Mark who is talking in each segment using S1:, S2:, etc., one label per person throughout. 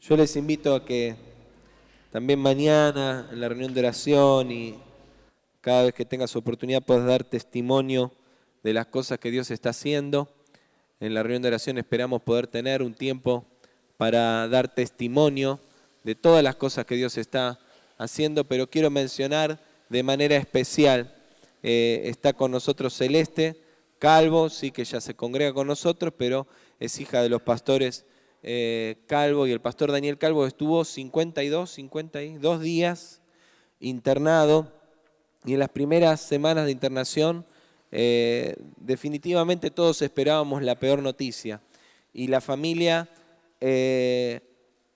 S1: Yo les invito a que también mañana en la reunión de oración y cada vez que tengas oportunidad puedas dar testimonio de las cosas que Dios está haciendo. En la reunión de oración esperamos poder tener un tiempo para dar testimonio de todas las cosas que Dios está haciendo, pero quiero mencionar de manera especial, está con nosotros Celeste Calvo, sí que ya se congrega con nosotros, pero es hija de los pastores Calvo, y el pastor Daniel Calvo estuvo 52 días internado, y en las primeras semanas de internación definitivamente todos esperábamos la peor noticia, y la familia le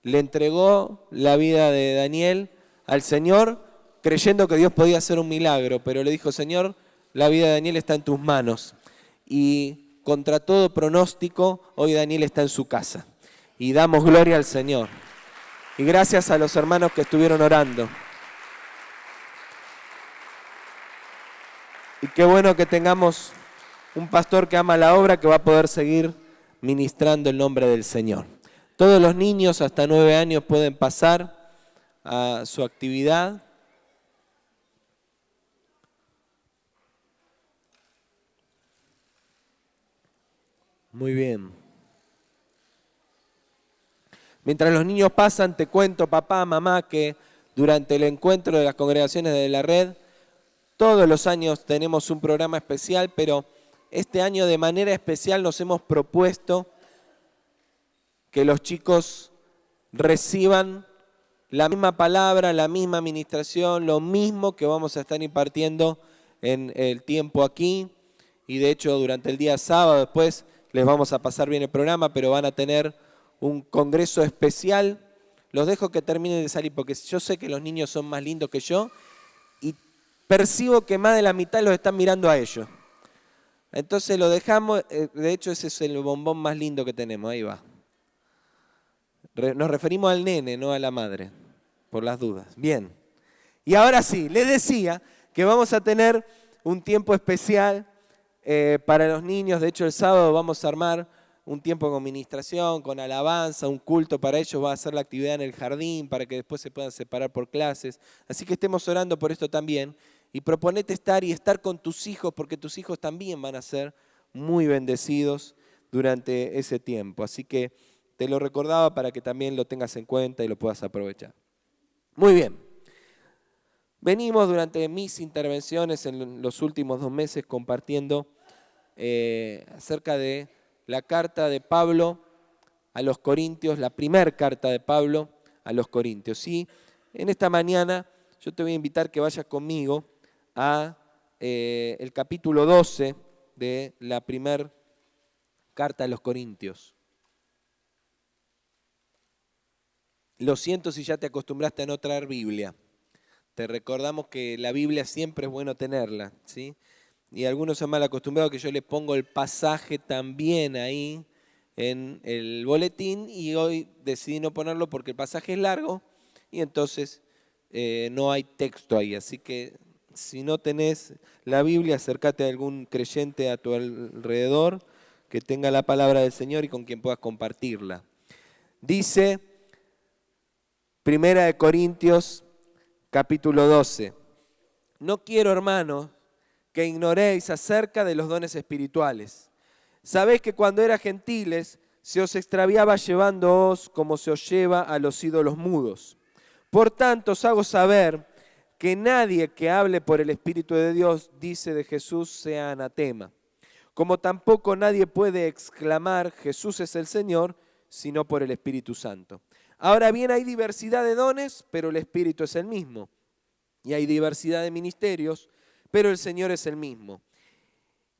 S1: entregó la vida de Daniel al Señor creyendo que Dios podía hacer un milagro, pero le dijo: Señor, la vida de Daniel está en tus manos. Y contra todo pronóstico, hoy Daniel está en su casa. Y damos gloria al Señor. Y gracias a los hermanos que estuvieron orando. Y qué bueno que tengamos un pastor que ama la obra, que va a poder seguir ministrando el nombre del Señor. Todos los niños hasta 9 años pueden pasar a su actividad. Muy bien. Mientras los niños pasan, te cuento, papá, mamá, que durante el encuentro de las congregaciones de la red, todos los años tenemos un programa especial, pero este año de manera especial nos hemos propuesto que los chicos reciban la misma palabra, la misma administración, lo mismo que vamos a estar impartiendo en el tiempo aquí. Y de hecho durante el día sábado después les vamos a pasar bien el programa, pero van a tener un congreso especial. Los dejo que terminen de salir porque yo sé que los niños son más lindos que yo y percibo que más de la mitad los están mirando a ellos. Entonces lo dejamos, de hecho ese es el bombón más lindo que tenemos, ahí va. Nos referimos al nene, no a la madre, por las dudas. Bien. Y ahora sí, les decía que vamos a tener un tiempo especial para los niños. De hecho, el sábado vamos a armar un tiempo con ministración, con alabanza, un culto para ellos. Va a ser la actividad en el jardín para que después se puedan separar por clases. Así que estemos orando por esto también. Y proponete estar con tus hijos, porque tus hijos también van a ser muy bendecidos durante ese tiempo. Así que te lo recordaba para que también lo tengas en cuenta y lo puedas aprovechar. Muy bien. Venimos durante mis intervenciones en los últimos 2 meses compartiendo acerca de la carta de Pablo a los Corintios, la primera carta de Pablo a los Corintios. Y en esta mañana yo te voy a invitar que vayas conmigo a el capítulo 12 de la primera carta a los Corintios. Lo siento si ya te acostumbraste a no traer Biblia. Te recordamos que la Biblia siempre es bueno tenerla, ¿sí? Y algunos se han mal acostumbrado que yo le pongo el pasaje también ahí en el boletín, y hoy decidí no ponerlo porque el pasaje es largo y entonces no hay texto ahí. Así que si no tenés la Biblia, acércate a algún creyente a tu alrededor que tenga la palabra del Señor y con quien puedas compartirla. Dice Primera de Corintios, capítulo 12. No quiero, hermanos, que ignoréis acerca de los dones espirituales. Sabéis que cuando eras gentiles se os extraviaba llevándoos como se os lleva a los ídolos mudos. Por tanto os hago saber que nadie que hable por el Espíritu de Dios dice de Jesús sea anatema. Como tampoco nadie puede exclamar Jesús es el Señor, sino por el Espíritu Santo. Ahora bien, hay diversidad de dones, pero el Espíritu es el mismo. Y hay diversidad de ministerios, pero el Señor es el mismo.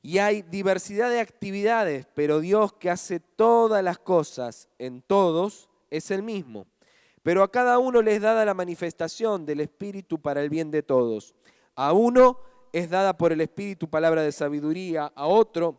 S1: Y hay diversidad de actividades, pero Dios, que hace todas las cosas en todos, es el mismo. Pero a cada uno le es dada la manifestación del Espíritu para el bien de todos. A uno es dada por el Espíritu palabra de sabiduría, a otro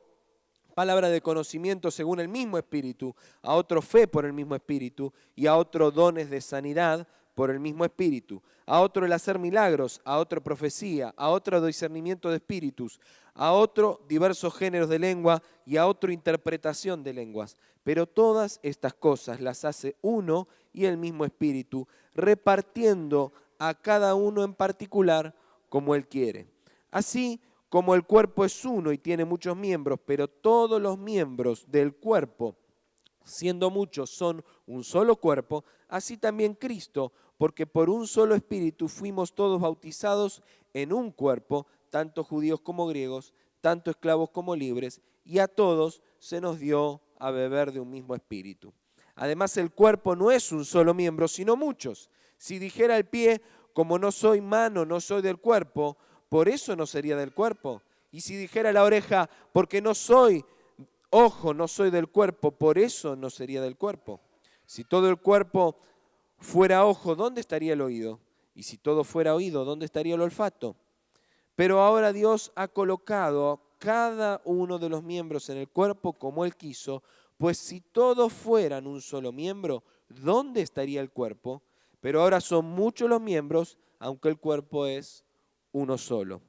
S1: palabra de conocimiento según el mismo Espíritu, a otro fe por el mismo Espíritu y a otro dones de sanidad por el mismo Espíritu, a otro el hacer milagros, a otro profecía, a otro discernimiento de espíritus, a otro diversos géneros de lengua y a otro interpretación de lenguas. Pero todas estas cosas las hace uno y el mismo Espíritu, repartiendo a cada uno en particular como Él quiere. Así como el cuerpo es uno y tiene muchos miembros, pero todos los miembros del cuerpo, siendo muchos, son un solo cuerpo, así también Cristo, porque por un solo Espíritu fuimos todos bautizados en un cuerpo, tanto judíos como griegos, tanto esclavos como libres, y a todos se nos dio a beber de un mismo Espíritu. Además, el cuerpo no es un solo miembro, sino muchos. Si dijera el pie, como no soy mano, no soy del cuerpo, por eso no sería del cuerpo. Y si dijera la oreja, porque no soy ojo, no soy del cuerpo, por eso no sería del cuerpo. Si todo el cuerpo fuera ojo, ¿dónde estaría el oído? Y si todo fuera oído, ¿dónde estaría el olfato? Pero ahora Dios ha colocado cada uno de los miembros en el cuerpo como Él quiso, pues si todos fueran un solo miembro, ¿dónde estaría el cuerpo? Pero ahora son muchos los miembros, aunque el cuerpo es uno solo.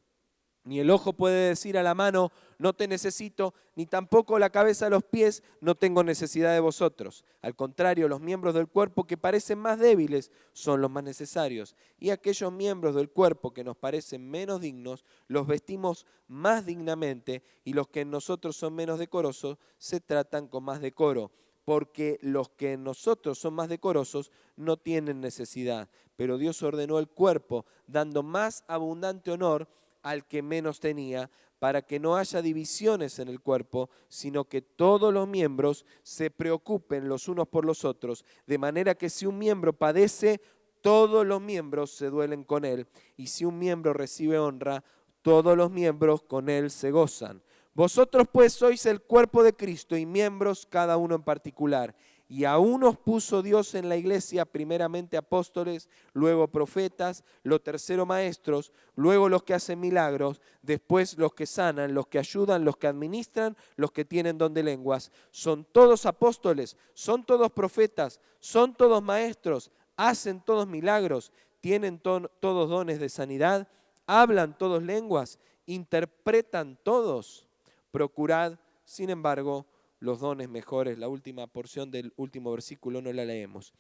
S1: Ni el ojo puede decir a la mano, no te necesito, ni tampoco la cabeza a los pies, no tengo necesidad de vosotros. Al contrario, los miembros del cuerpo que parecen más débiles son los más necesarios. Y aquellos miembros del cuerpo que nos parecen menos dignos, los vestimos más dignamente, y los que en nosotros son menos decorosos, se tratan con más decoro. Porque los que en nosotros son más decorosos no tienen necesidad. Pero Dios ordenó el cuerpo, dando más abundante honor al que menos tenía, para que no haya divisiones en el cuerpo, sino que todos los miembros se preocupen los unos por los otros, de manera que si un miembro padece, todos los miembros se duelen con él, y si un miembro recibe honra, todos los miembros con él se gozan. Vosotros pues sois el cuerpo de Cristo y miembros cada uno en particular. Y a unos puso Dios en la iglesia, primeramente apóstoles, luego profetas, lo tercero maestros, luego los que hacen milagros, después los que sanan, los que ayudan, los que administran, los que tienen don de lenguas. Son todos apóstoles, son todos profetas, son todos maestros, hacen todos milagros, tienen todos dones de sanidad, hablan todos lenguas, interpretan todos. Procurad, sin embargo, los dones mejores. La última porción del último versículo no la leemos.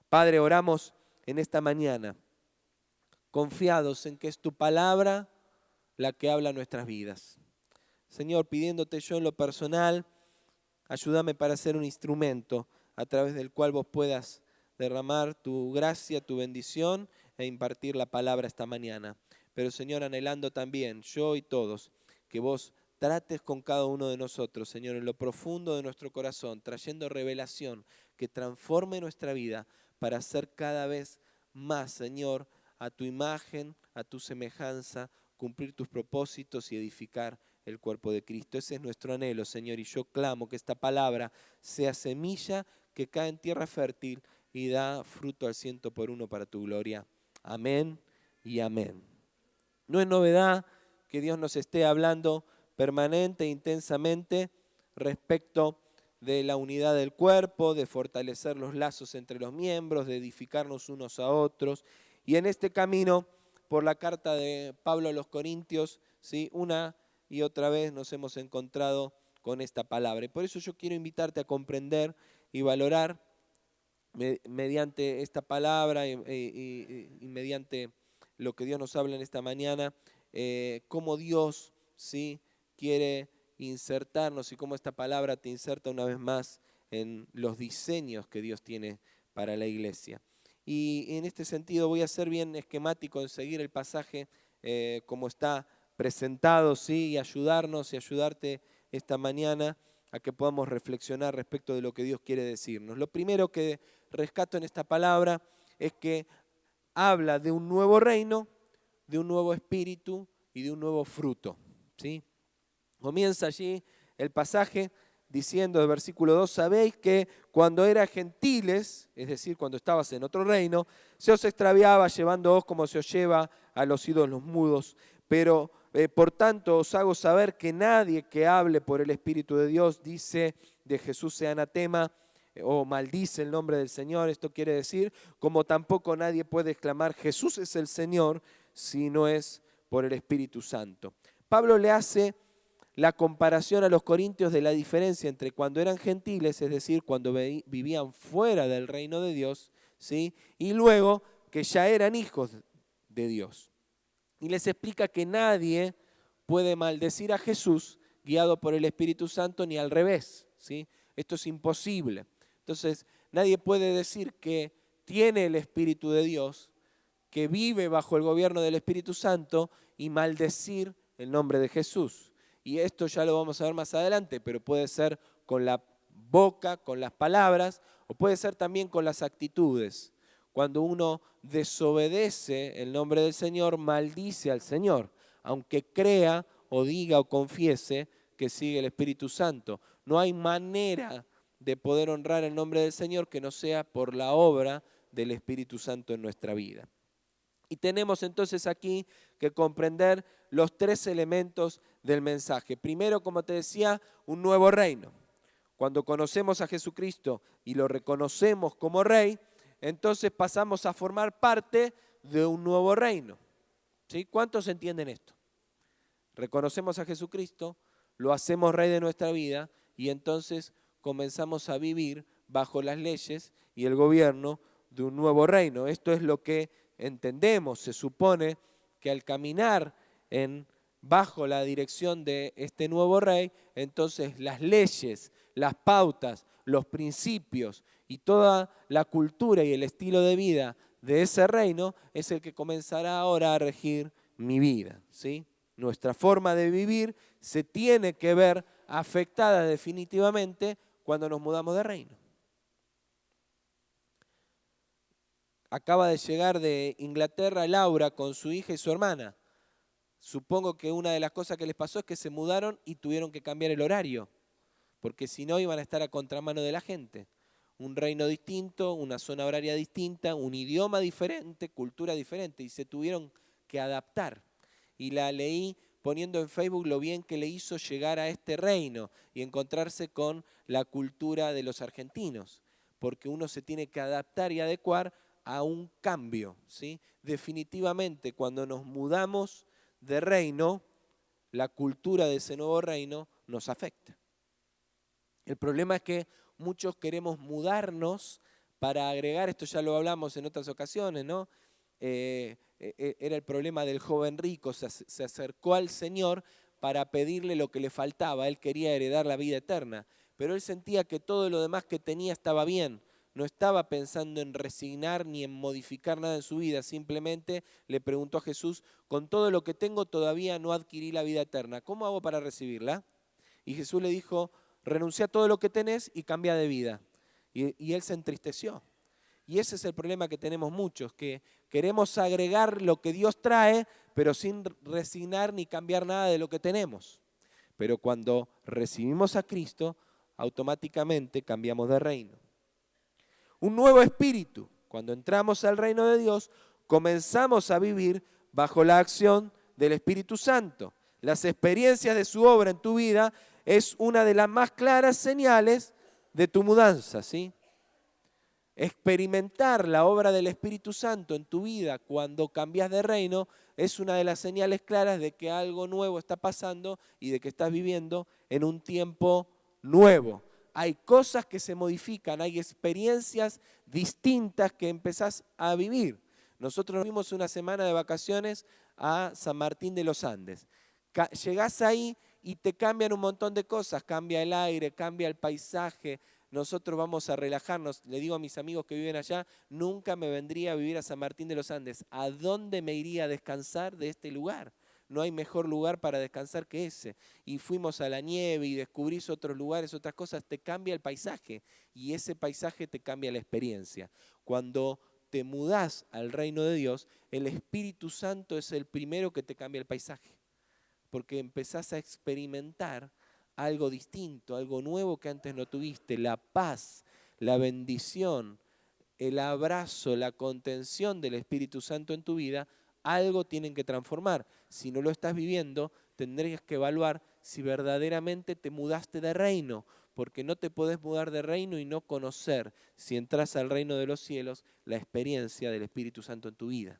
S1: Padre, oramos en esta mañana, confiados en que es tu palabra la que habla nuestras vidas. Señor, pidiéndote yo en lo personal, ayúdame para ser un instrumento a través del cual vos puedas derramar tu gracia, tu bendición e impartir la palabra esta mañana. Pero Señor, anhelando también, yo y todos, que vos trates con cada uno de nosotros, Señor, en lo profundo de nuestro corazón, trayendo revelación que transforme nuestra vida para ser cada vez más, Señor, a tu imagen, a tu semejanza, cumplir tus propósitos y edificar el cuerpo de Cristo. Ese es nuestro anhelo, Señor, y yo clamo que esta palabra sea semilla que cae en tierra fértil y da fruto al 100 por 1 para tu gloria. Amén y amén. No es novedad que Dios nos esté hablando permanente e intensamente respecto de la unidad del cuerpo, de fortalecer los lazos entre los miembros, de edificarnos unos a otros. Y en este camino, por la carta de Pablo a los Corintios, ¿sí?, una y otra vez nos hemos encontrado con esta palabra. Y por eso yo quiero invitarte a comprender y valorar mediante esta palabra y mediante lo que Dios nos habla en esta mañana, cómo Dios, ¿sí?, quiere insertarnos y cómo esta palabra te inserta una vez más en los diseños que Dios tiene para la iglesia. Y en este sentido voy a ser bien esquemático en seguir el pasaje como está presentado, ¿sí?, y ayudarnos y ayudarte esta mañana a que podamos reflexionar respecto de lo que Dios quiere decirnos. Lo primero que rescato en esta palabra es que habla de un nuevo reino, de un nuevo espíritu y de un nuevo fruto, ¿sí? Comienza allí el pasaje diciendo del versículo 2, sabéis que cuando eras gentiles, es decir, cuando estabas en otro reino, se os extraviaba llevándoos como se os lleva a los ídolos mudos, pero por tanto os hago saber que nadie que hable por el Espíritu de Dios dice de Jesús sea anatema, o maldice el nombre del Señor. Esto quiere decir, como tampoco nadie puede exclamar Jesús es el Señor si no es por el Espíritu Santo. Pablo le hace la comparación a los corintios de la diferencia entre cuando eran gentiles, es decir, cuando vivían fuera del reino de Dios, ¿sí? Y luego que ya eran hijos de Dios. Y les explica que nadie puede maldecir a Jesús guiado por el Espíritu Santo ni al revés, ¿sí? Esto es imposible. Entonces, nadie puede decir que tiene el Espíritu de Dios, que vive bajo el gobierno del Espíritu Santo y maldecir el nombre de Jesús. Y esto ya lo vamos a ver más adelante, pero puede ser con la boca, con las palabras, o puede ser también con las actitudes. Cuando uno desobedece el nombre del Señor, maldice al Señor, aunque crea o diga o confiese que sigue el Espíritu Santo. No hay manera de poder honrar el nombre del Señor que no sea por la obra del Espíritu Santo en nuestra vida. Y tenemos entonces aquí que comprender los tres elementos del mensaje. Primero, como te decía, un nuevo reino. Cuando conocemos a Jesucristo y lo reconocemos como Rey, entonces pasamos a formar parte de un nuevo reino. ¿Sí? ¿Cuántos entienden esto? Reconocemos a Jesucristo, lo hacemos Rey de nuestra vida y entonces comenzamos a vivir bajo las leyes y el gobierno de un nuevo reino. Esto es lo que entendemos. Se supone que al caminar bajo la dirección de este nuevo Rey, entonces las leyes, las pautas, los principios y toda la cultura y el estilo de vida de ese reino es el que comenzará ahora a regir mi vida, ¿sí? Nuestra forma de vivir se tiene que ver afectada definitivamente cuando nos mudamos de reino. Acaba de llegar de Inglaterra Laura con su hija y su hermana. Supongo que una de las cosas que les pasó es que se mudaron y tuvieron que cambiar el horario, porque si no iban a estar a contramano de la gente. Un reino distinto, una zona horaria distinta, un idioma diferente, cultura diferente, y se tuvieron que adaptar. Y la leí poniendo en Facebook lo bien que le hizo llegar a este reino y encontrarse con la cultura de los argentinos, porque uno se tiene que adaptar y adecuar a un cambio, ¿sí? Definitivamente, cuando nos mudamos de reino, la cultura de ese nuevo reino nos afecta. El problema es que muchos queremos mudarnos para agregar, esto ya lo hablamos en otras ocasiones, ¿no? Era el problema del joven rico, se acercó al Señor para pedirle lo que le faltaba, él quería heredar la vida eterna, pero él sentía que todo lo demás que tenía estaba bien, no estaba pensando en resignar ni en modificar nada en su vida, simplemente le preguntó a Jesús, con todo lo que tengo todavía no adquirí la vida eterna, ¿cómo hago para recibirla? Y Jesús le dijo, renuncia a todo lo que tenés y cambia de vida. Y él se entristeció. Y ese es el problema que tenemos muchos, que queremos agregar lo que Dios trae, pero sin resignar ni cambiar nada de lo que tenemos. Pero cuando recibimos a Cristo, automáticamente cambiamos de reino. Un nuevo espíritu. Cuando entramos al reino de Dios, comenzamos a vivir bajo la acción del Espíritu Santo. Las experiencias de su obra en tu vida es una de las más claras señales de tu mudanza, ¿sí? Experimentar la obra del Espíritu Santo en tu vida cuando cambias de reino es una de las señales claras de que algo nuevo está pasando y de que estás viviendo en un tiempo nuevo. Hay cosas que se modifican, hay experiencias distintas que empezás a vivir. Nosotros nos fuimos una semana de vacaciones a San Martín de los Andes. Llegás ahí y te cambian un montón de cosas, cambia el aire, cambia el paisaje. Nosotros vamos a relajarnos. Le digo a mis amigos que viven allá, nunca me vendría a vivir a San Martín de los Andes. ¿A dónde me iría a descansar de este lugar? No hay mejor lugar para descansar que ese. Y fuimos a la nieve y descubrís otros lugares, otras cosas, te cambia el paisaje y ese paisaje te cambia la experiencia. Cuando te mudás al reino de Dios, el Espíritu Santo es el primero que te cambia el paisaje, porque empezás a experimentar algo distinto, algo nuevo que antes no tuviste, la paz, la bendición, el abrazo, la contención del Espíritu Santo en tu vida, algo tienen que transformar. Si no lo estás viviendo, tendrías que evaluar si verdaderamente te mudaste de reino, porque no te podés mudar de reino y no conocer, si entras al reino de los cielos, la experiencia del Espíritu Santo en tu vida.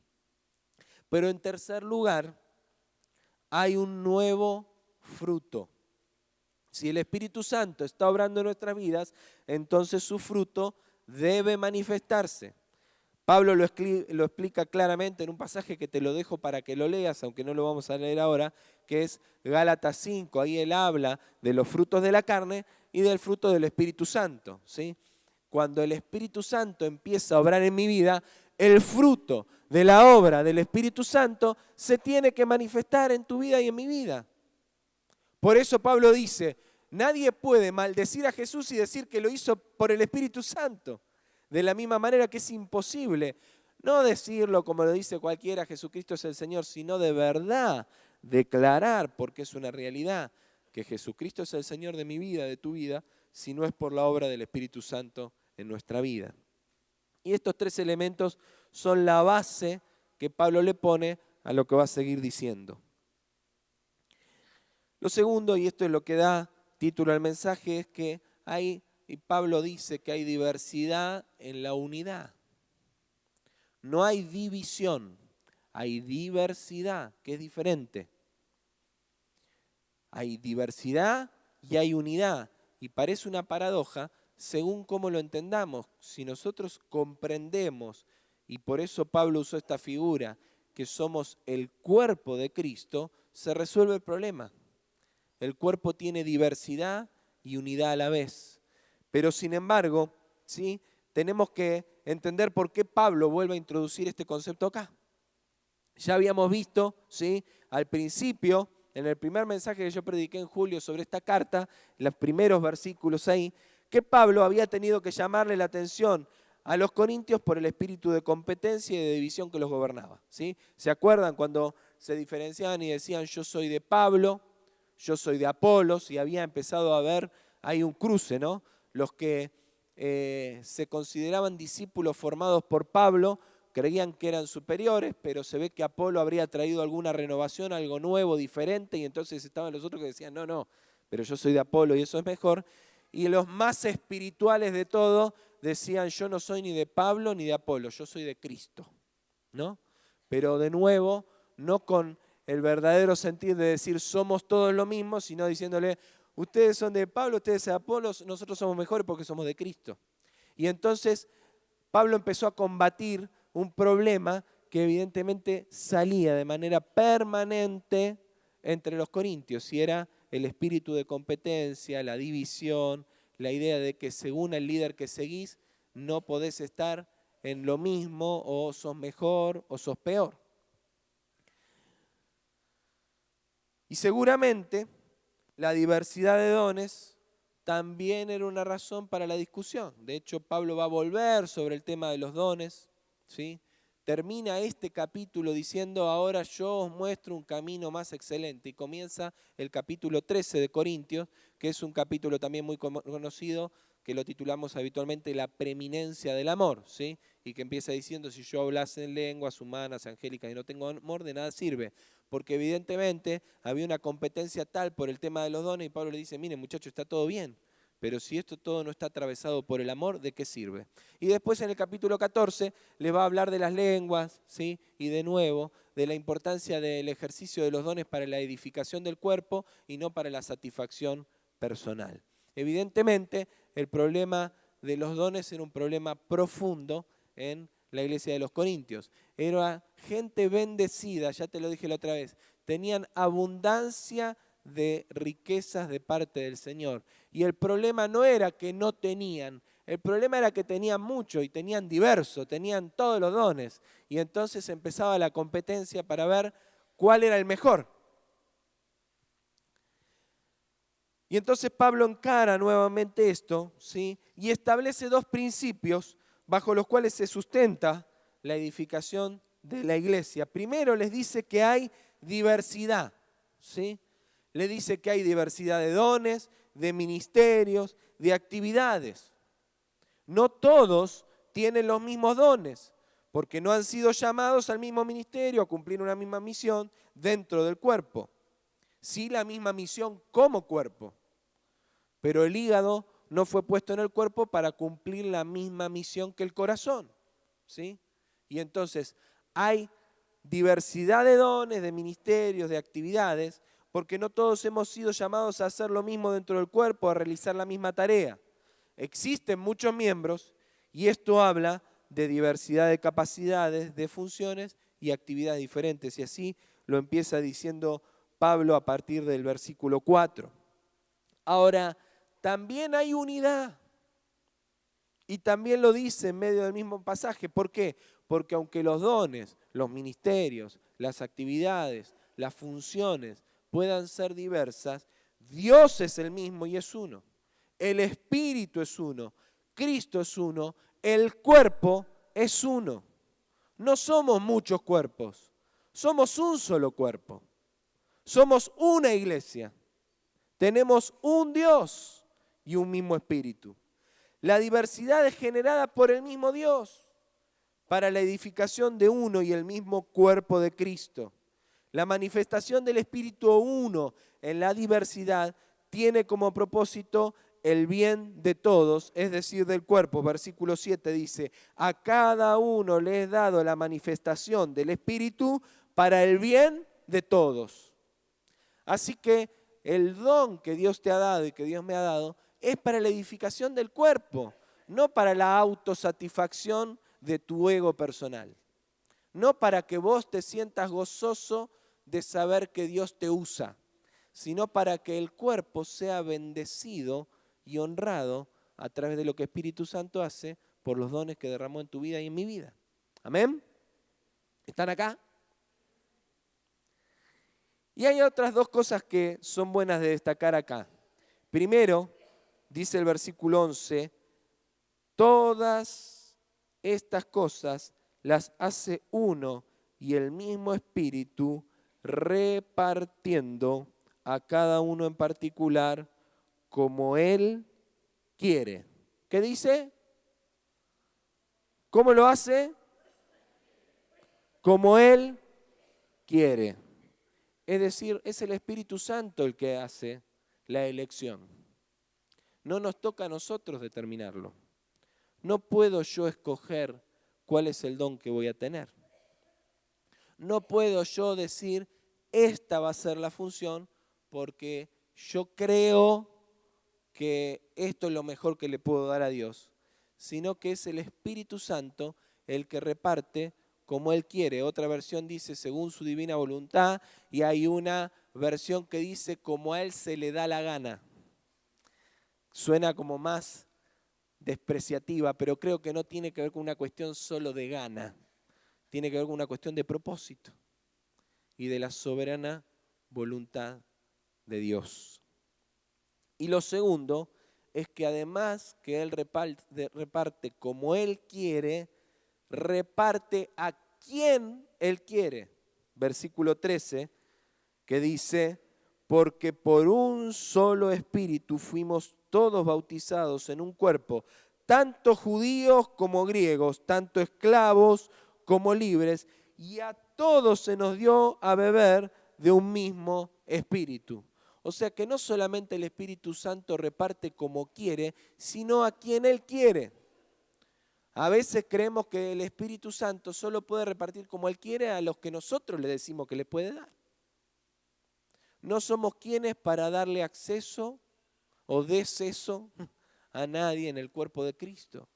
S1: Pero en tercer lugar, hay un nuevo fruto. Si el Espíritu Santo está obrando en nuestras vidas, entonces su fruto debe manifestarse. Pablo lo explica claramente en un pasaje que te lo dejo para que lo leas, aunque no lo vamos a leer ahora, que es Gálatas 5. Ahí él habla de los frutos de la carne y del fruto del Espíritu Santo, ¿sí? Cuando el Espíritu Santo empieza a obrar en mi vida, el fruto de la obra del Espíritu Santo se tiene que manifestar en tu vida y en mi vida. Por eso Pablo dice, nadie puede maldecir a Jesús y decir que lo hizo por el Espíritu Santo. De la misma manera que es imposible no decirlo como lo dice cualquiera, Jesucristo es el Señor, sino de verdad declarar, porque es una realidad, que Jesucristo es el Señor de mi vida, de tu vida, si no es por la obra del Espíritu Santo en nuestra vida. Y estos tres elementos son la base que Pablo le pone a lo que va a seguir diciendo. Lo segundo, y esto es lo que da título al mensaje, es que y Pablo dice que hay diversidad en la unidad. No hay división, hay diversidad, que es diferente. Hay diversidad y hay unidad. Y parece una paradoja según cómo lo entendamos. Si nosotros comprendemos, y por eso Pablo usó esta figura, que somos el cuerpo de Cristo, se resuelve el problema. El cuerpo tiene diversidad y unidad a la vez. Pero sin embargo, ¿sí?, tenemos que entender por qué Pablo vuelve a introducir este concepto acá. Ya habíamos visto, ¿sí?, al principio, en el primer mensaje que yo prediqué en julio sobre esta carta, en los primeros versículos ahí, que Pablo había tenido que llamarle la atención a los corintios por el espíritu de competencia y de división que los gobernaba, ¿sí? ¿Se acuerdan cuando se diferenciaban y decían yo soy de Pablo, yo soy de Apolos? Y había empezado a haber, hay un cruce, ¿no? Los que se consideraban discípulos formados por Pablo creían que eran superiores, pero se ve que Apolo habría traído alguna renovación, algo nuevo, diferente, y entonces estaban los otros que decían, no, pero yo soy de Apolo y eso es mejor. Y los más espirituales de todos decían, yo no soy ni de Pablo ni de Apolo, yo soy de Cristo, ¿no? Pero de nuevo, no con el verdadero sentido de decir somos todos lo mismo, sino diciéndole, ustedes son de Pablo, ustedes son de Apolo, nosotros somos mejores porque somos de Cristo. Y entonces Pablo empezó a combatir un problema que evidentemente salía de manera permanente entre los corintios, y era el espíritu de competencia, la división, la idea de que según el líder que seguís no podés estar en lo mismo, o sos mejor o sos peor. Y seguramente la diversidad de dones también era una razón para la discusión. De hecho, Pablo va a volver sobre el tema de los dones, ¿sí? Termina este capítulo diciendo, ahora yo os muestro un camino más excelente. Y comienza el capítulo 13 de Corintios, que es un capítulo también muy conocido, que lo titulamos habitualmente La preeminencia del amor, ¿sí? Y que empieza diciendo, si yo hablase en lenguas humanas, angélicas, y no tengo amor, de nada sirve. Porque evidentemente había una competencia tal por el tema de los dones, y Pablo le dice, miren muchachos, está todo bien, pero si esto todo no está atravesado por el amor, ¿de qué sirve? Y después en el capítulo 14 le va a hablar de las lenguas, ¿sí? Y de nuevo de la importancia del ejercicio de los dones para la edificación del cuerpo y no para la satisfacción personal. Evidentemente el problema de los dones era un problema profundo en la iglesia de los Corintios. Era gente bendecida, ya te lo dije la otra vez, tenían abundancia de riquezas de parte del Señor. Y el problema no era que no tenían, el problema era que tenían mucho y tenían diverso, tenían todos los dones. Y entonces empezaba la competencia para ver cuál era el mejor. Y entonces Pablo encara nuevamente esto, ¿sí? Y establece dos principios bajo los cuales se sustenta la edificación de la iglesia. Primero les dice que hay diversidad, ¿sí? Le dice que hay diversidad de dones, de ministerios, de actividades. No todos tienen los mismos dones, porque no han sido llamados al mismo ministerio, a cumplir una misma misión dentro del cuerpo. Sí, la misma misión como cuerpo, pero el hígado no fue puesto en el cuerpo para cumplir la misma misión que el corazón, ¿sí? Y entonces hay diversidad de dones, de ministerios, de actividades, porque no todos hemos sido llamados a hacer lo mismo dentro del cuerpo, a realizar la misma tarea. Existen muchos miembros y esto habla de diversidad de capacidades, de funciones y actividades diferentes. Y así lo empieza diciendo Pablo a partir del versículo 4. Ahora, también hay unidad. Y también lo dice en medio del mismo pasaje. ¿Por qué? Porque aunque los dones, los ministerios, las actividades, las funciones puedan ser diversas, Dios es el mismo y es uno. El Espíritu es uno, Cristo es uno, el cuerpo es uno. No somos muchos cuerpos, somos un solo cuerpo. Somos una iglesia. Tenemos un Dios y un mismo Espíritu. La diversidad es generada por el mismo Dios para la edificación de uno y el mismo cuerpo de Cristo. La manifestación del Espíritu uno en la diversidad tiene como propósito el bien de todos, es decir, del cuerpo. Versículo 7 dice, a cada uno le es dado la manifestación del Espíritu para el bien de todos. Así que el don que Dios te ha dado y que Dios me ha dado es para la edificación del cuerpo, no para la autosatisfacción de tu ego personal. No para que vos te sientas gozoso de saber que Dios te usa, sino para que el cuerpo sea bendecido y honrado a través de lo que Espíritu Santo hace por los dones que derramó en tu vida y en mi vida. ¿Amén? ¿Están acá? Y hay otras dos cosas que son buenas de destacar acá. Primero, dice el versículo 11, todas estas cosas las hace uno y el mismo Espíritu, repartiendo a cada uno en particular como Él quiere. ¿Qué dice? ¿Cómo lo hace? Como Él quiere. Es decir, es el Espíritu Santo el que hace la elección. No nos toca a nosotros determinarlo. No puedo yo escoger cuál es el don que voy a tener. No puedo yo decir, esta va a ser la función porque yo creo que esto es lo mejor que le puedo dar a Dios, sino que es el Espíritu Santo el que reparte como Él quiere. Otra versión dice según su divina voluntad y hay una versión que dice como a Él se le da la gana. Suena como más despreciativa, pero creo que no tiene que ver con una cuestión solo de gana. Tiene que ver con una cuestión de propósito y de la soberana voluntad de Dios. Y lo segundo es que además que Él reparte como Él quiere, reparte a quien Él quiere. Versículo 13, que dice, porque por un solo espíritu fuimos todos bautizados en un cuerpo, tanto judíos como griegos, tanto esclavos como libres, y a todos se nos dio a beber de un mismo espíritu. O sea que no solamente el Espíritu Santo reparte como quiere, sino a quien Él quiere. A veces creemos que el Espíritu Santo solo puede repartir como Él quiere a los que nosotros le decimos que le puede dar. No somos quienes para darle acceso o deceso a nadie en el cuerpo de Cristo.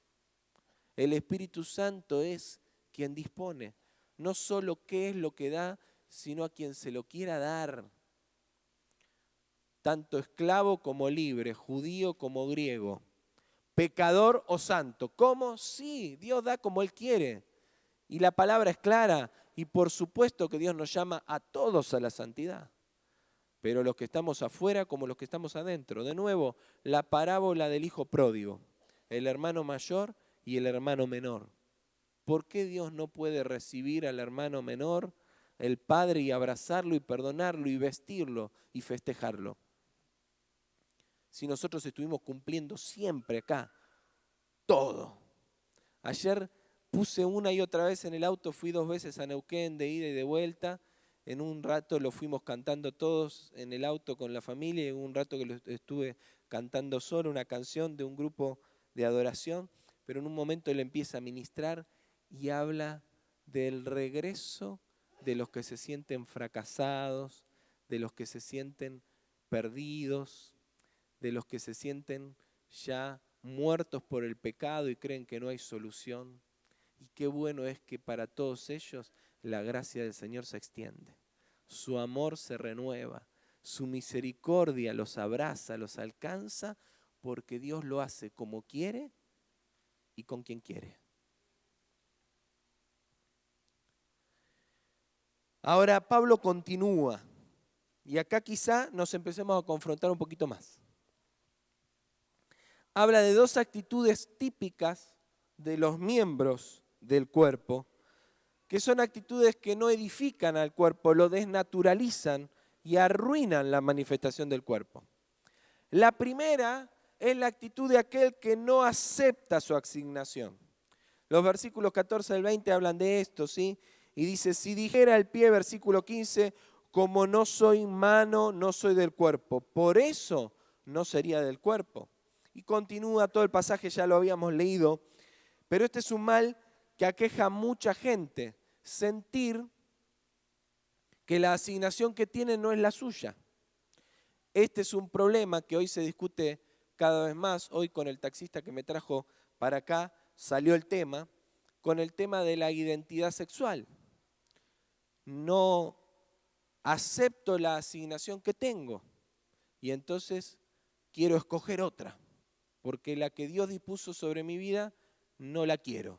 S1: El Espíritu Santo es quien dispone, no solo qué es lo que da, sino a quien se lo quiera dar. Tanto esclavo como libre, judío como griego, pecador o santo. ¿Cómo? Sí, Dios da como Él quiere. Y la palabra es clara y por supuesto que Dios nos llama a todos a la santidad. Pero los que estamos afuera como los que estamos adentro. De nuevo, la parábola del hijo pródigo, el hermano mayor y el hermano menor. ¿Por qué Dios no puede recibir al hermano menor, el padre, y abrazarlo y perdonarlo y vestirlo y festejarlo? Si nosotros estuvimos cumpliendo siempre acá, todo. Ayer puse una y otra vez en el auto, fui 2 veces a Neuquén de ida y de vuelta. En un rato lo fuimos cantando todos en el auto con la familia y en un rato que lo estuve cantando solo una canción de un grupo de adoración, pero en un momento él empieza a ministrar y habla del regreso de los que se sienten fracasados, de los que se sienten perdidos, de los que se sienten ya muertos por el pecado y creen que no hay solución. Y qué bueno es que para todos ellos la gracia del Señor se extiende. Su amor se renueva, su misericordia los abraza, los alcanza, porque Dios lo hace como quiere y con quien quiere. Ahora Pablo continúa, y acá quizá nos empecemos a confrontar un poquito más. Habla de dos actitudes típicas de los miembros del cuerpo, que son actitudes que no edifican al cuerpo, lo desnaturalizan y arruinan la manifestación del cuerpo. La primera es la actitud de aquel que no acepta su asignación. Los versículos 14 al 20 hablan de esto, ¿sí? Y dice, si dijera el pie, versículo 15, como no soy mano, no soy del cuerpo, por eso no sería del cuerpo. Y continúa todo el pasaje, ya lo habíamos leído, pero este es un mal que aqueja a mucha gente, sentir que la asignación que tiene no es la suya. Este es un problema que hoy se discute cada vez más. Hoy con el taxista que me trajo para acá salió el tema, con el tema de la identidad sexual. No acepto la asignación que tengo y entonces quiero escoger otra, porque la que Dios dispuso sobre mi vida no la quiero.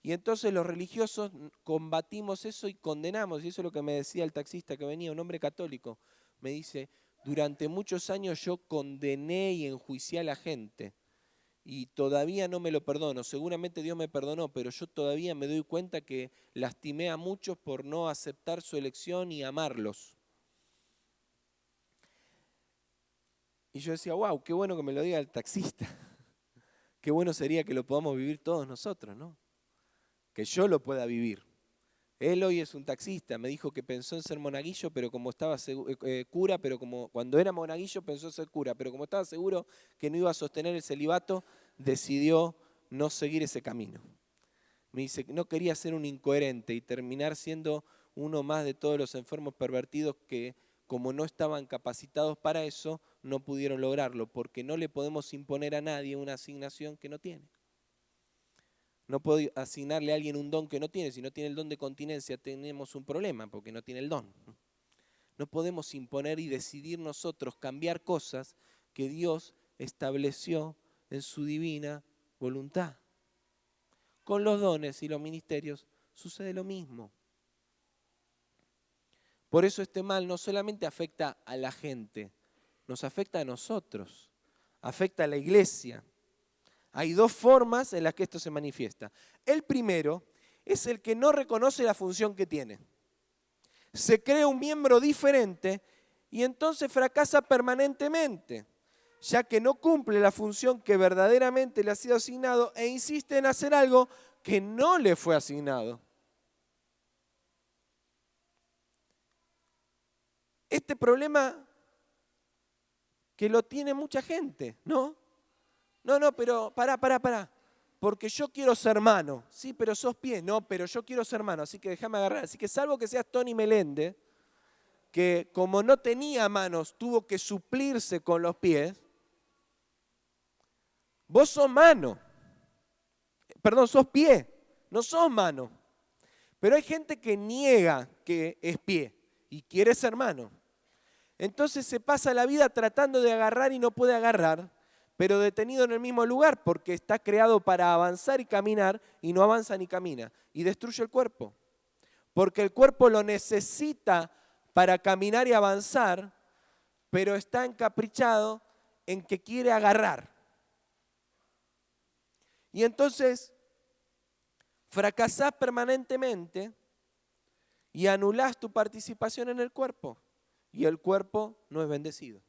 S1: Y entonces los religiosos combatimos eso y condenamos, y eso es lo que me decía el taxista que venía, un hombre católico. Me dice, durante muchos años yo condené y enjuicié a la gente y todavía no me lo perdono. Seguramente Dios me perdonó, pero yo todavía me doy cuenta que lastimé a muchos por no aceptar su elección y amarlos. Y yo decía, wow, qué bueno que me lo diga el taxista. Qué bueno sería que lo podamos vivir todos nosotros, ¿no? Que yo lo pueda vivir. Él hoy es un taxista, me dijo que pensó en ser monaguillo, pero como estaba cura, pero como cuando era monaguillo pensó en ser cura, pero como estaba seguro que no iba a sostener el celibato, decidió no seguir ese camino. Me dice que no quería ser un incoherente y terminar siendo uno más de todos los enfermos pervertidos que, como no estaban capacitados para eso, no pudieron lograrlo, porque no le podemos imponer a nadie una asignación que no tiene. No puedo asignarle a alguien un don que no tiene. Si no tiene el don de continencia, tenemos un problema, porque no tiene el don. No podemos imponer y decidir nosotros cambiar cosas que Dios estableció en su divina voluntad. Con los dones y los ministerios sucede lo mismo. Por eso este mal no solamente afecta a la gente, nos afecta a nosotros, afecta a la iglesia. Hay dos formas en las que esto se manifiesta. El primero es el que no reconoce la función que tiene. Se crea un miembro diferente y entonces fracasa permanentemente, ya que no cumple la función que verdaderamente le ha sido asignado e insiste en hacer algo que no le fue asignado. Este problema que lo tiene mucha gente, ¿no? No, pero pará. Porque yo quiero ser mano. Sí, pero sos pie. No, pero yo quiero ser mano, así que déjame agarrar. Así que salvo que seas Tony Meléndez, que como no tenía manos, tuvo que suplirse con los pies, vos sos mano. Perdón, sos pie, no sos mano. Pero hay gente que niega que es pie y quiere ser mano. Entonces se pasa la vida tratando de agarrar y no puede agarrar, pero detenido en el mismo lugar porque está creado para avanzar y caminar y no avanza ni camina y destruye el cuerpo. Porque el cuerpo lo necesita para caminar y avanzar, pero está encaprichado en que quiere agarrar. Y entonces fracasás permanentemente y anulás tu participación en el cuerpo y el cuerpo no es bendecido.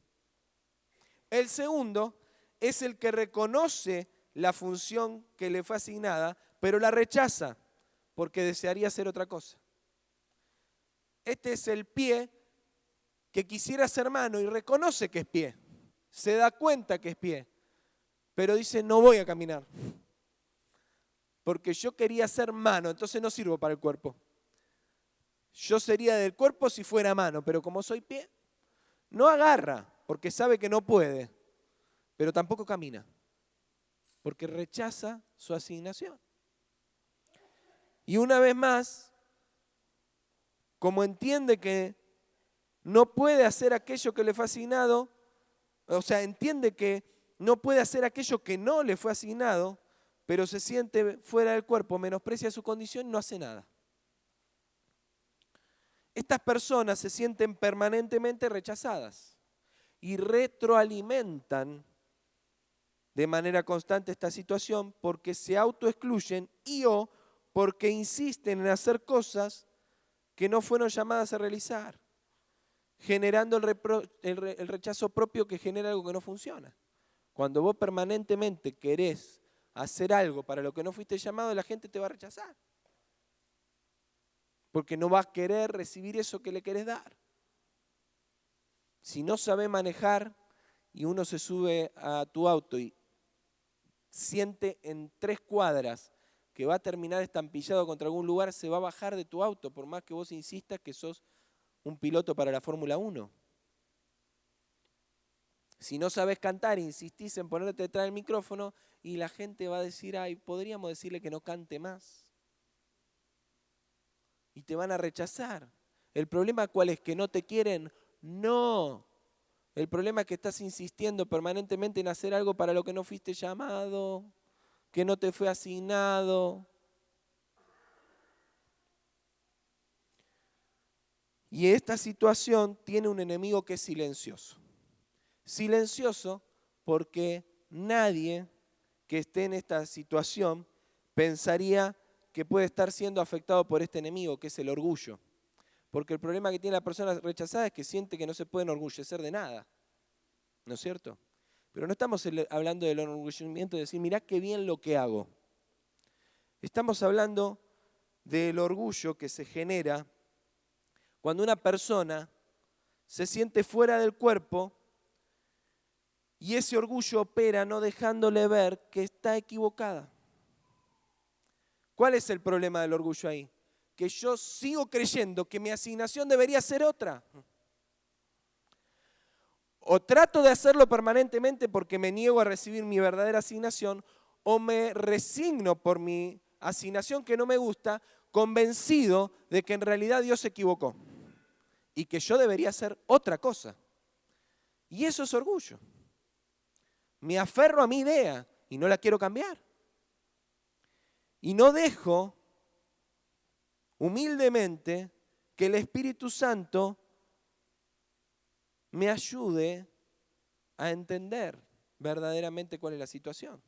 S1: El segundo es el que reconoce la función que le fue asignada, pero la rechaza porque desearía hacer otra cosa. Este es el pie que quisiera ser mano y reconoce que es pie, Se da cuenta que es pie, pero dice, no voy a caminar. Porque yo quería ser mano, entonces no sirvo para el cuerpo. Yo sería del cuerpo si fuera mano, pero como soy pie, no agarra, porque sabe que no puede, pero tampoco camina, porque rechaza su asignación. Y una vez más, como entiende que no puede hacer aquello que le fue asignado, o sea, entiende que no puede hacer aquello que no le fue asignado, pero se siente fuera del cuerpo, menosprecia su condición y no hace nada. Estas personas se sienten permanentemente rechazadas y retroalimentan de manera constante esta situación porque se autoexcluyen y o porque insisten en hacer cosas que no fueron llamadas a realizar, generando el rechazo propio que genera algo que no funciona. Cuando vos permanentemente querés hacer algo para lo que no fuiste llamado, la gente te va a rechazar. Porque no vas a querer recibir eso que le querés dar. Si no sabés manejar y uno se sube a tu auto y siente en 3 cuadras que va a terminar estampillado contra algún lugar, se va a bajar de tu auto, por más que vos insistas que sos un piloto para la Fórmula 1. Si no sabés cantar, insistís en ponerte detrás del micrófono y la gente va a decir, ay, podríamos decirle que no cante más. Y te van a rechazar. ¿El problema cuál es? ¿Que no te quieren? No. El problema es que estás insistiendo permanentemente en hacer algo para lo que no fuiste llamado, que no te fue asignado. Y esta situación tiene un enemigo que es silencioso. Silencioso porque nadie que esté en esta situación pensaría que puede estar siendo afectado por este enemigo, que es el orgullo. Porque el problema que tiene la persona rechazada es que siente que no se puede enorgullecer de nada. ¿No es cierto? Pero no estamos hablando del enorgullecimiento de decir, mirá qué bien lo que hago. Estamos hablando del orgullo que se genera cuando una persona se siente fuera del cuerpo y ese orgullo opera no dejándole ver que está equivocada. ¿Cuál es el problema del orgullo ahí? Que yo sigo creyendo que mi asignación debería ser otra. O trato de hacerlo permanentemente porque me niego a recibir mi verdadera asignación, o me resigno por mi asignación que no me gusta, convencido de que en realidad Dios se equivocó y que yo debería hacer otra cosa. Y eso es orgullo. Me aferro a mi idea y no la quiero cambiar. Y no dejo humildemente que el Espíritu Santo me ayude a entender verdaderamente cuál es la situación.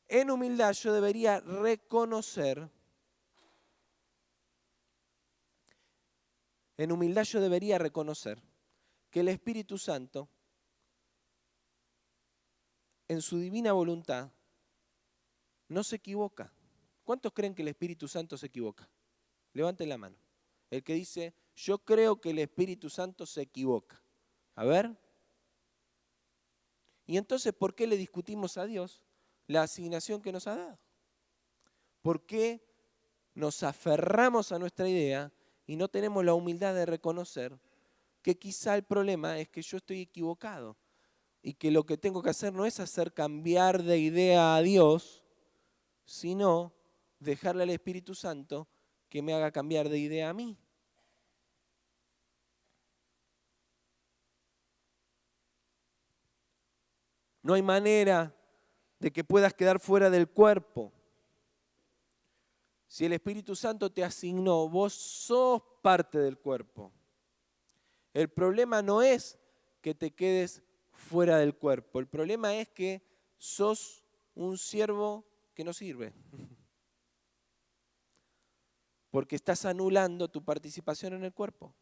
S1: En humildad yo debería reconocer, que el Espíritu Santo, en su divina voluntad, no se equivoca. ¿Cuántos creen que el Espíritu Santo se equivoca? Levanten la mano. El que dice, yo creo que el Espíritu Santo se equivoca. A ver. Y entonces, ¿por qué le discutimos a Dios la asignación que nos ha dado? ¿Por qué nos aferramos a nuestra idea y no tenemos la humildad de reconocer que quizá el problema es que yo estoy equivocado y que lo que tengo que hacer no es hacer cambiar de idea a Dios, sino dejarle al Espíritu Santo que me haga cambiar de idea a mí? No hay manera de que puedas quedar fuera del cuerpo. Si el Espíritu Santo te asignó, vos sos parte del cuerpo. El problema no es que te quedes fuera del cuerpo. El problema es que sos un siervo que no sirve. Porque estás anulando tu participación en el cuerpo.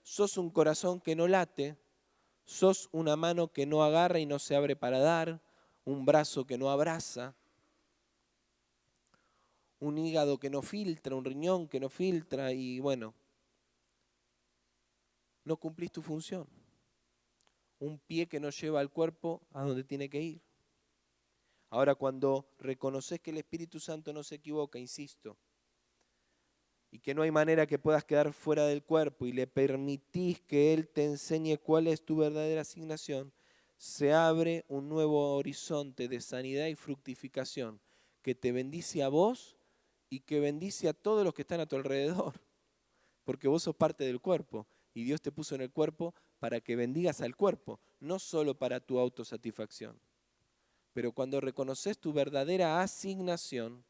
S1: Sos un corazón que no late. Sos una mano que no agarra y no se abre para dar. Un brazo que no abraza. Un hígado que no filtra, un riñón que no filtra y bueno, no cumplís tu función. un pie que no lleva al cuerpo a donde tiene que ir. Ahora, cuando reconoces que el Espíritu Santo no se equivoca, insisto, y que no hay manera que puedas quedar fuera del cuerpo y le permitís que Él te enseñe cuál es tu verdadera asignación, se abre un nuevo horizonte de sanidad y fructificación que te bendice a vos y que bendice a todos los que están a tu alrededor, porque vos sos parte del cuerpo y Dios te puso en el cuerpo para que bendigas al cuerpo, no solo para tu autosatisfacción. Pero cuando reconoces tu verdadera asignación,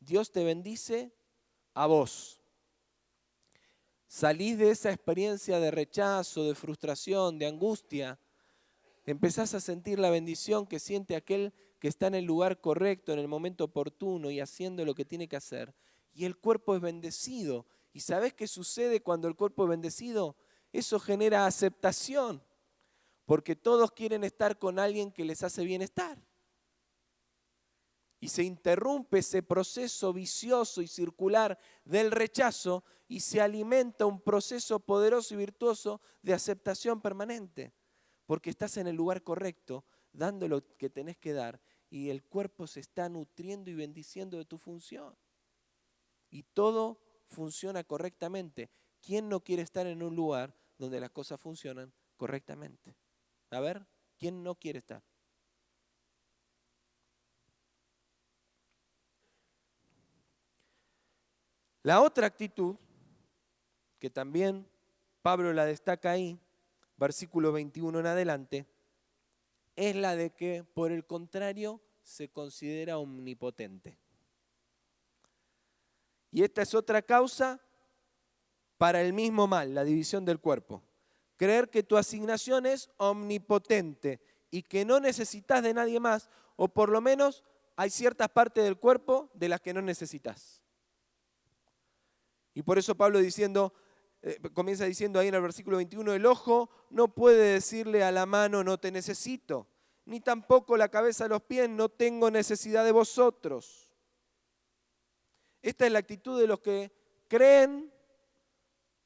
S1: Dios te bendice a vos. Salís de esa experiencia de rechazo, de frustración, de angustia. Empezás a sentir la bendición que siente aquel que está en el lugar correcto, en el momento oportuno y haciendo lo que tiene que hacer. Y el cuerpo es bendecido. ¿Y sabés qué sucede cuando el cuerpo es bendecido? Eso genera aceptación, porque todos quieren estar con alguien que les hace bienestar. Y se interrumpe ese proceso vicioso y circular del rechazo y se alimenta un proceso poderoso y virtuoso de aceptación permanente. Porque estás en el lugar correcto, dando lo que tenés que dar y el cuerpo se está nutriendo y bendiciendo de tu función. Y todo funciona correctamente. ¿Quién no quiere estar en un lugar donde las cosas funcionan correctamente? A ver, ¿quién no quiere estar? La otra actitud, que también Pablo la destaca ahí, versículo 21 en adelante, es la de que, por el contrario, se considera omnipotente. Y esta es otra causa para el mismo mal, la división del cuerpo. Creer que tu asignación es omnipotente y que no necesitas de nadie más, o por lo menos hay ciertas partes del cuerpo de las que no necesitas. Y por eso Pablo comienza diciendo ahí en el versículo 21, el ojo no puede decirle a la mano no te necesito, ni tampoco la cabeza a los pies no tengo necesidad de vosotros. Esta es la actitud de los que creen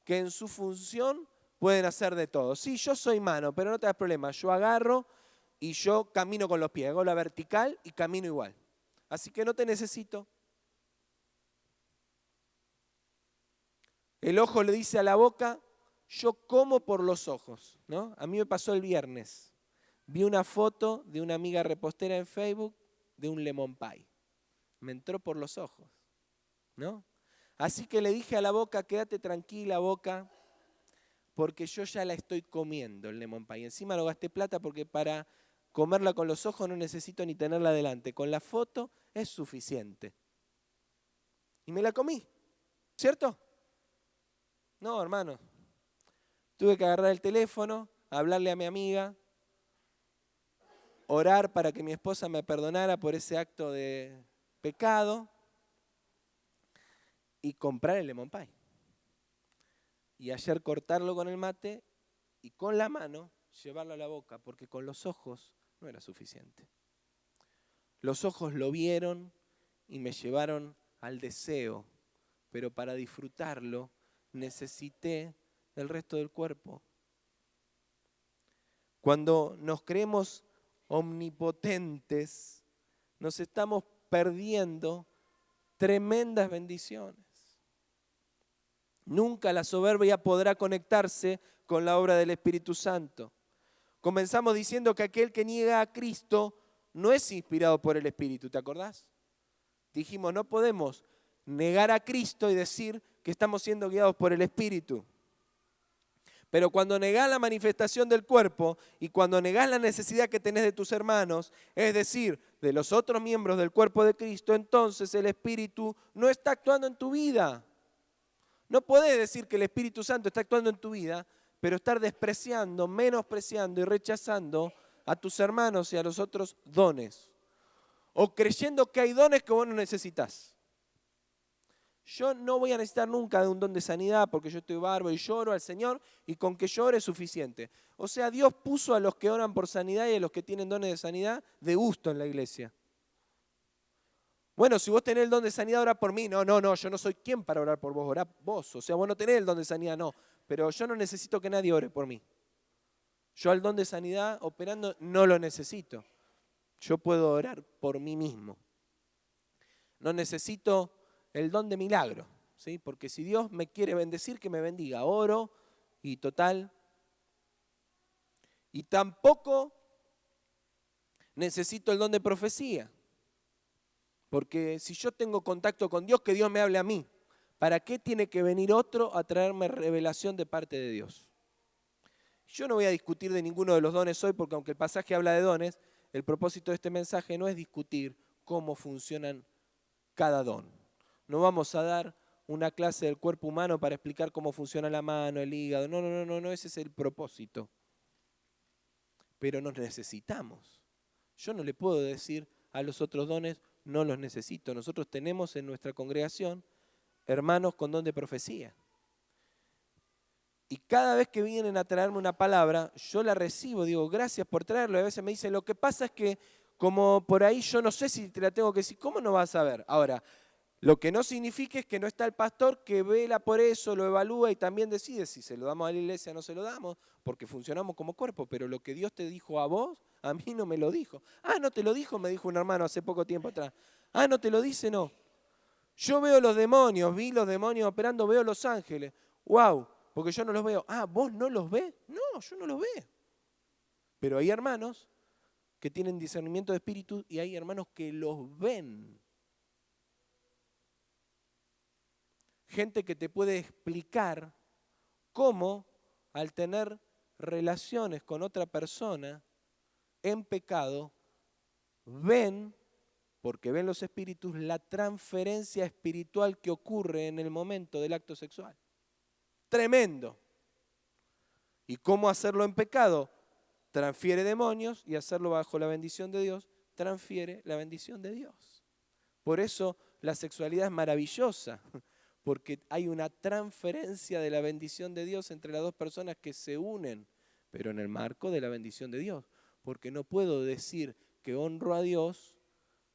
S1: que en su función pueden hacer de todo. Sí, yo soy mano, pero no te das problema, yo agarro y yo camino con los pies, hago la vertical y camino igual. Así que no te necesito. El ojo le dice a la boca, yo como por los ojos, ¿no? A mí me pasó el viernes. Vi una foto de una amiga repostera en Facebook de un lemon pie. Me entró por los ojos, ¿no? Así que le dije a la boca, quédate tranquila, boca, porque yo ya la estoy comiendo el lemon pie. Encima no gasté plata porque para comerla con los ojos no necesito ni tenerla delante. Con la foto es suficiente. Y me la comí, ¿cierto? No, hermano. Tuve que agarrar el teléfono, hablarle a mi amiga, orar para que mi esposa me perdonara por ese acto de pecado y comprar el lemon pie. Y ayer cortarlo con el mate y con la mano llevarlo a la boca, porque con los ojos no era suficiente. Los ojos lo vieron y me llevaron al deseo, pero para disfrutarlo necesité el resto del cuerpo. Cuando nos creemos omnipotentes, nos estamos perdiendo tremendas bendiciones. Nunca la soberbia podrá conectarse con la obra del Espíritu Santo. Comenzamos diciendo que aquel que niega a Cristo no es inspirado por el Espíritu, ¿te acordás? Dijimos, no podemos negar a Cristo y decir que estamos siendo guiados por el Espíritu. Pero cuando negás la manifestación del cuerpo y cuando negás la necesidad que tenés de tus hermanos, es decir, de los otros miembros del cuerpo de Cristo, entonces el Espíritu no está actuando en tu vida. No podés decir que el Espíritu Santo está actuando en tu vida, pero estar despreciando, menospreciando y rechazando a tus hermanos y a los otros dones. O creyendo que hay dones que vos no necesitas. Yo no voy a necesitar nunca de un don de sanidad porque yo estoy bárbaro y lloro al Señor y con que llore es suficiente. O sea, Dios puso a los que oran por sanidad y a los que tienen dones de sanidad de gusto en la iglesia. Bueno, si vos tenés el don de sanidad, orá por mí. No, yo no soy quien para orar por vos, orá vos. O sea, vos no tenés el don de sanidad, no. Pero yo no necesito que nadie ore por mí. Yo al don de sanidad operando no lo necesito. Yo puedo orar por mí mismo. No necesito el don de milagro, ¿sí? Porque si Dios me quiere bendecir, que me bendiga. Oro y total. Y tampoco necesito el don de profecía. Porque si yo tengo contacto con Dios, que Dios me hable a mí. ¿Para qué tiene que venir otro a traerme revelación de parte de Dios? Yo no voy a discutir de ninguno de los dones hoy, porque aunque el pasaje habla de dones, el propósito de este mensaje no es discutir cómo funcionan cada don. No vamos a dar una clase del cuerpo humano para explicar cómo funciona la mano, el hígado. No, ese es el propósito. Pero nos necesitamos. Yo no le puedo decir a los otros dones, no los necesito. Nosotros tenemos en nuestra congregación hermanos con don de profecía. Y cada vez que vienen a traerme una palabra, yo la recibo, digo, gracias por traerlo. Y a veces me dicen, lo que pasa es que como por ahí yo no sé si te la tengo que decir, ¿cómo no vas a ver? Ahora, lo que no significa es que no está el pastor que vela por eso, lo evalúa y también decide si se lo damos a la iglesia o no se lo damos, porque funcionamos como cuerpo, pero lo que Dios te dijo a vos, a mí no me lo dijo. Ah, ¿no te lo dijo? Me dijo un hermano hace poco tiempo atrás. Ah, ¿no te lo dice? No. Yo veo los demonios, vi los demonios operando, veo los ángeles. ¡Wow! Porque yo no los veo. Ah, ¿vos no los ves? No, yo no los veo. Pero hay hermanos que tienen discernimiento de espíritu y hay hermanos que los ven. Gente que te puede explicar cómo al tener relaciones con otra persona en pecado, ven, porque ven los espíritus, la transferencia espiritual que ocurre en el momento del acto sexual. Tremendo. ¿Y cómo hacerlo en pecado? Transfiere demonios y hacerlo bajo la bendición de Dios, transfiere la bendición de Dios. Por eso la sexualidad es maravillosa, porque hay una transferencia de la bendición de Dios entre las dos personas que se unen, pero en el marco de la bendición de Dios. Porque no puedo decir que honro a Dios,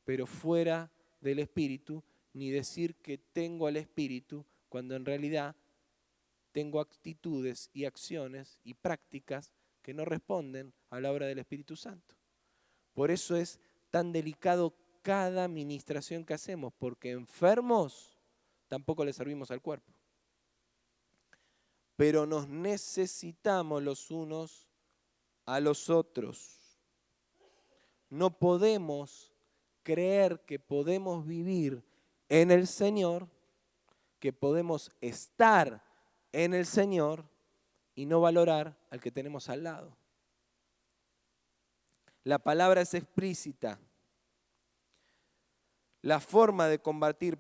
S1: pero fuera del Espíritu, ni decir que tengo al Espíritu, cuando en realidad tengo actitudes y acciones y prácticas que no responden a la obra del Espíritu Santo. Por eso es tan delicado cada ministración que hacemos, porque enfermos tampoco le servimos al cuerpo. Pero nos necesitamos los unos a los otros. No podemos creer que podemos vivir en el Señor, que podemos estar en el Señor y no valorar al que tenemos al lado. La palabra es explícita. La forma de combatir,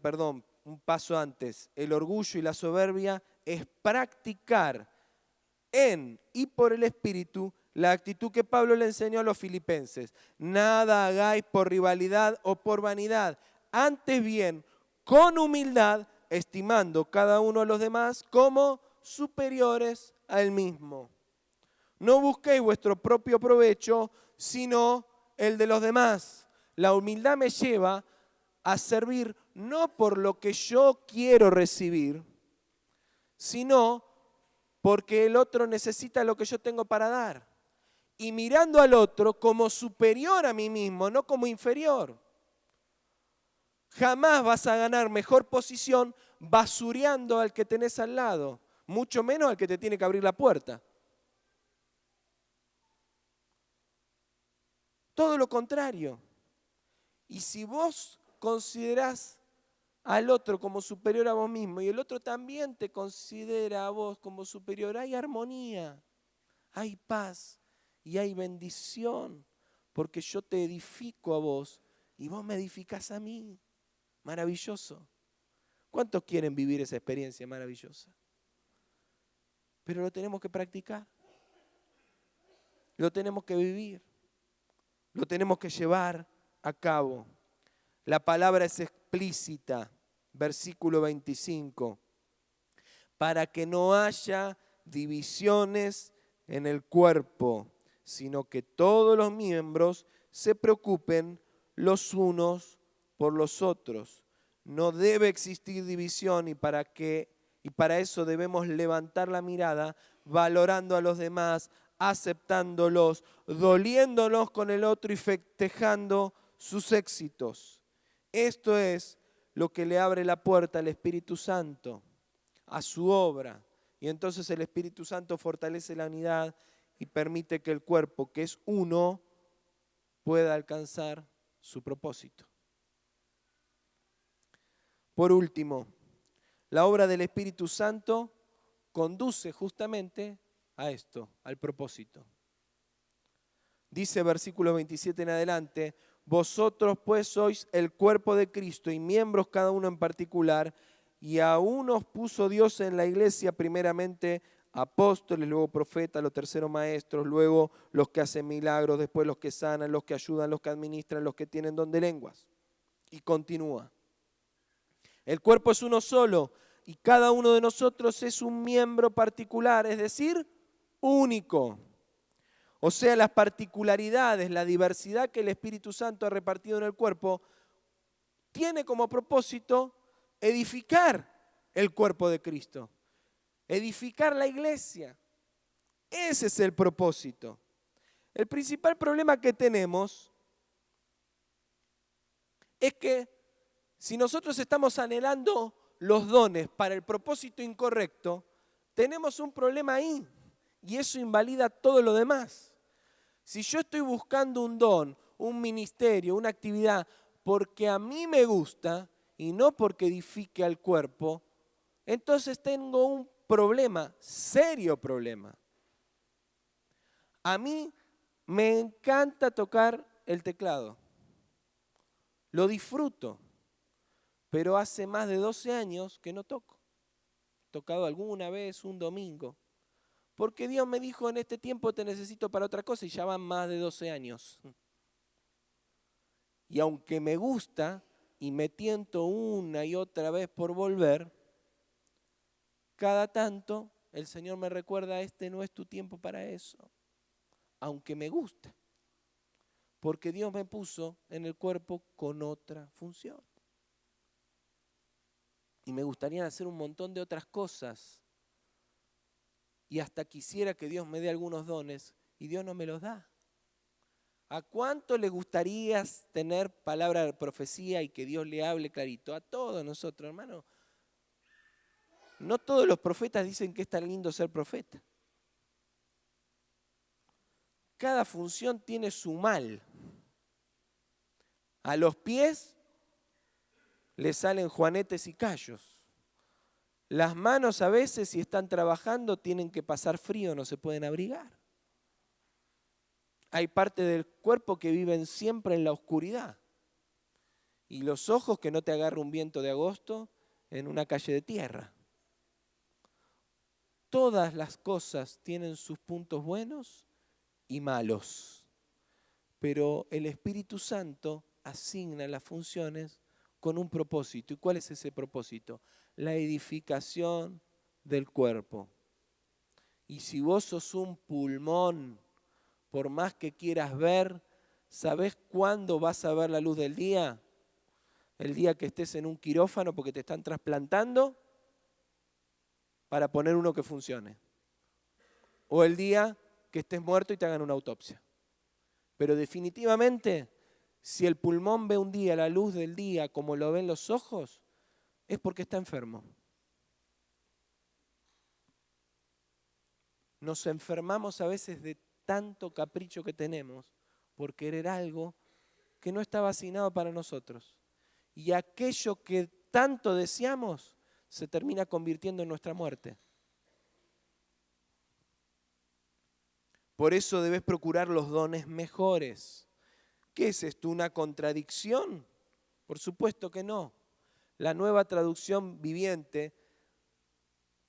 S1: un paso antes, el orgullo y la soberbia es practicar en y por el Espíritu la actitud que Pablo le enseñó a los filipenses. Nada hagáis por rivalidad o por vanidad, antes bien, con humildad, estimando cada uno a los demás como superiores a él mismo. No busquéis vuestro propio provecho, sino el de los demás. La humildad me lleva a servir no por lo que yo quiero recibir, sino porque el otro necesita lo que yo tengo para dar. Y mirando al otro como superior a mí mismo, no como inferior. Jamás vas a ganar mejor posición basureando al que tenés al lado, mucho menos al que te tiene que abrir la puerta. Todo lo contrario. Y si vos considerás al otro como superior a vos mismo y el otro también te considera a vos como superior, hay armonía, hay paz y hay bendición, porque yo te edifico a vos y vos me edificás a mí. Maravilloso. ¿Cuántos quieren vivir esa experiencia maravillosa? Pero lo tenemos que practicar. Lo tenemos que vivir. Lo tenemos que llevar a cabo. La palabra es explícita. Versículo 25. Para que no haya divisiones en el cuerpo, sino que todos los miembros se preocupen los unos por los otros. No debe existir división y para eso debemos levantar la mirada valorando a los demás, aceptándolos, doliéndonos con el otro y festejando sus éxitos. Esto es lo que le abre la puerta al Espíritu Santo, a su obra. Y entonces el Espíritu Santo fortalece la unidad y permite que el cuerpo, que es uno, pueda alcanzar su propósito. Por último, la obra del Espíritu Santo conduce justamente a esto, al propósito. Dice versículo 27 en adelante: vosotros pues sois el cuerpo de Cristo y miembros cada uno en particular, y a unos puso Dios en la iglesia primeramente apóstoles, luego profetas, los terceros maestros, luego los que hacen milagros, después los que sanan, los que ayudan, los que administran, los que tienen don de lenguas. Y continúa. El cuerpo es uno solo y cada uno de nosotros es un miembro particular, es decir, único. O sea, las particularidades, la diversidad que el Espíritu Santo ha repartido en el cuerpo, tiene como propósito edificar el cuerpo de Cristo, edificar la iglesia. Ese es el propósito. El principal problema que tenemos es que si nosotros estamos anhelando los dones para el propósito incorrecto, tenemos un problema ahí y eso invalida todo lo demás. Si yo estoy buscando un don, un ministerio, una actividad, porque a mí me gusta y no porque edifique al cuerpo, entonces tengo un problema, serio problema. A mí me encanta tocar el teclado, lo disfruto, pero hace más de 12 años que no toco. He tocado alguna vez un domingo, porque Dios me dijo: en este tiempo te necesito para otra cosa, y ya van más de 12 años. Y aunque me gusta y me tiento una y otra vez por volver, cada tanto el Señor me recuerda: este no es tu tiempo para eso, aunque me gusta, porque Dios me puso en el cuerpo con otra función. Y me gustaría hacer un montón de otras cosas. Y hasta quisiera que Dios me dé algunos dones y Dios no me los da. ¿A cuánto le gustaría tener palabra de profecía y que Dios le hable clarito? A todos nosotros, hermano. No todos los profetas dicen que es tan lindo ser profeta. Cada función tiene su mal. A los pies le salen juanetes y callos. Las manos a veces, si están trabajando, tienen que pasar frío, no se pueden abrigar. Hay partes del cuerpo que viven siempre en la oscuridad. Y los ojos, que no te agarre un viento de agosto en una calle de tierra. Todas las cosas tienen sus puntos buenos y malos. Pero el Espíritu Santo asigna las funciones con un propósito. ¿Y cuál es ese propósito? La edificación del cuerpo. Y si vos sos un pulmón, por más que quieras ver, ¿sabés cuándo vas a ver la luz del día? El día que estés en un quirófano porque te están trasplantando para poner uno que funcione. O el día que estés muerto y te hagan una autopsia. Pero definitivamente, si el pulmón ve un día la luz del día como lo ven los ojos, es porque está enfermo. Nos enfermamos a veces de tanto capricho que tenemos por querer algo que no estaba asignado para nosotros. Y aquello que tanto deseamos se termina convirtiendo en nuestra muerte. Por eso debes procurar los dones mejores. ¿Qué es esto? ¿Una contradicción? Por supuesto que no. La Nueva Traducción Viviente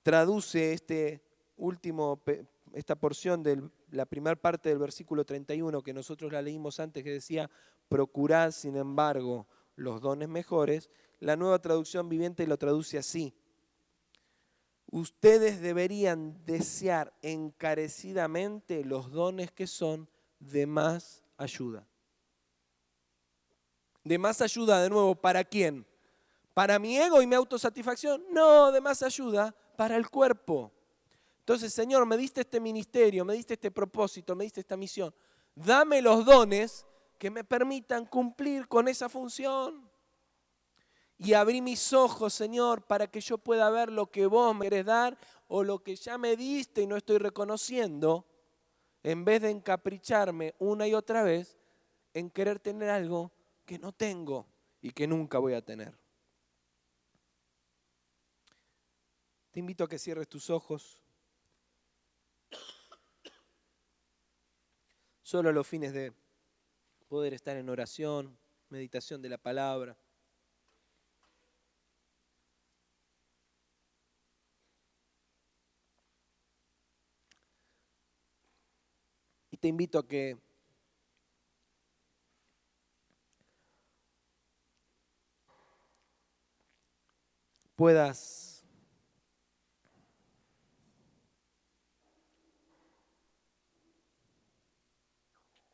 S1: traduce esta porción de la primera parte del versículo 31, que nosotros la leímos antes, que decía: procurad, sin embargo, los dones mejores. La Nueva Traducción Viviente lo traduce así: ustedes deberían desear encarecidamente los dones que son de más ayuda. ¿De más ayuda, de nuevo, para quién? ¿Para mi ego y mi autosatisfacción? No, de más ayuda para el cuerpo. Entonces, Señor, me diste este ministerio, me diste este propósito, me diste esta misión. Dame los dones que me permitan cumplir con esa función. Y abrí mis ojos, Señor, para que yo pueda ver lo que vos me querés dar o lo que ya me diste y no estoy reconociendo, en vez de encapricharme una y otra vez en querer tener algo que no tengo y que nunca voy a tener. Te invito a que cierres tus ojos. Solo a los fines de poder estar en oración, meditación de la palabra. Y te invito a que puedas